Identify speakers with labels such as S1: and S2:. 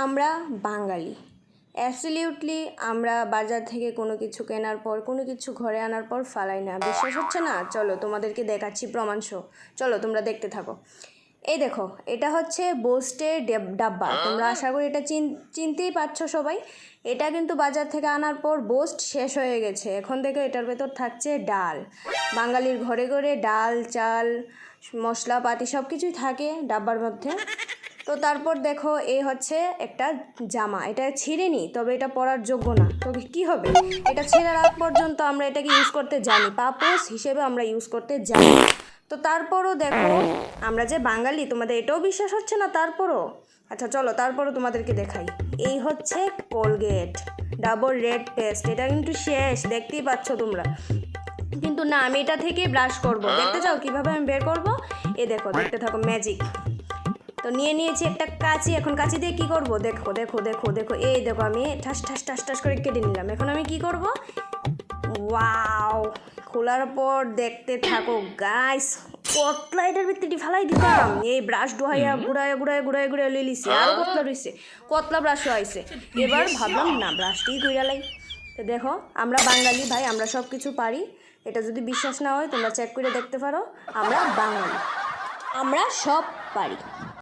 S1: আমরা বাঙালি অ্যাবসলিউটলি আমরা বাজার থেকে কোনো কিছু কেনার পর কোনো কিছু ঘরে আনার পর ফালাই না। বিশ্বাস হচ্ছে না? চলো তোমাদেরকে দেখাচ্ছি প্রমাণ সহ। চলো তোমরা দেখতে থাকো। এই দেখো, এটা হচ্ছে বোস্টের ডাব্বা। তোমরা আশা করি এটা চিনতেই পারছো সবাই। এটা কিন্তু বাজার থেকে আনার পর বোস্ট শেষ হয়ে গেছে। এখন থেকে এটার ভেতর থাকছে ডাল। বাঙালির ঘরে ঘরে ডাল, চাল, মশলাপাতি সব কিছুই থাকে ডাব্বার মধ্যে। তো তারপর দেখো, এই হচ্ছে একটা জামা। এটা ছিঁড়েনি, তবে এটা পরার যোগ্য না। তবে কি হবে, এটা ছেঁড়ার আগ পর্যন্ত আমরা এটাকে ইউজ করতে জানি, পাপোস হিসেবে আমরা ইউজ করতে জানি। তো তারপরও দেখো, আমরা যে বাঙালি, তোমাদের এটাও বিশ্বাস হচ্ছে না? তারপরও আচ্ছা চলো, তারপরও তোমাদেরকে দেখাই। এই হচ্ছে কোলগেট ডাবল রেড পেস্ট। এটা কিন্তু শেষ, দেখতেই পাচ্ছ তোমরা। কিন্তু না, আমি এটা থেকে ব্রাশ করব। দেখতে চাও কিভাবে আমি বের করব? এ দেখো, দেখতে থাকো, ম্যাজিক। তো নিয়ে নিয়েছি একটা কাঁচি। এখন কাঁচি দিয়ে কী করবো? দেখো দেখো দেখো দেখো, এই দেখো আমি ঠাস ঠাস ঠাস ঠাস করে কেটে নিলাম। এখন আমি কি করব? ওয়াও! খোলার পর দেখতে থাকো গাইস, কতলা এটার ভিতরে ফালাই দিতাম। এই ব্রাশ ডোহাইয়া ঘুরাইয়া ঘুরাইয়া ঘুরাইয়া ঘুরাইয়া লই লিছি। আরও কতলা রয়েছে, কতলা ব্রাশও আইছে। এবার ভাবলাম না, ব্রাশটিই ঘুরালাই। তো দেখো, আমরা বাঙালি ভাই, আমরা সব কিছু পারি। এটা যদি বিশ্বাস না হয় তোমরা চেক করে দেখতে পারো। আমরা বাঙালি, আমরা সব পারি।